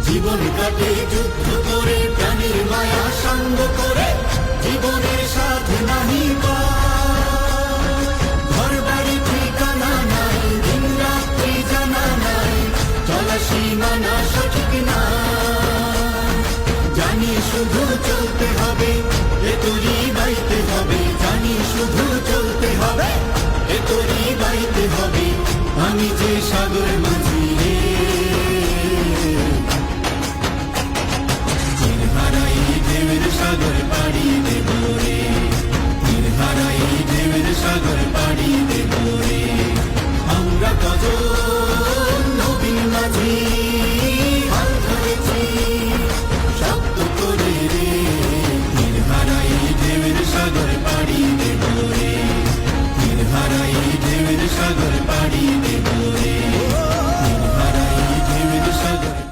জীবন কাটে যুদ্ধ করে, প্রাণীর মায়া সঙ্গ করে, জীবনের সাথে নাহি পায়। ঘর বাড়ি ঠিকানা নাই, দিন রাত্রি জানা নাই, চলা সীমানা সঠিক না, জানি শুধু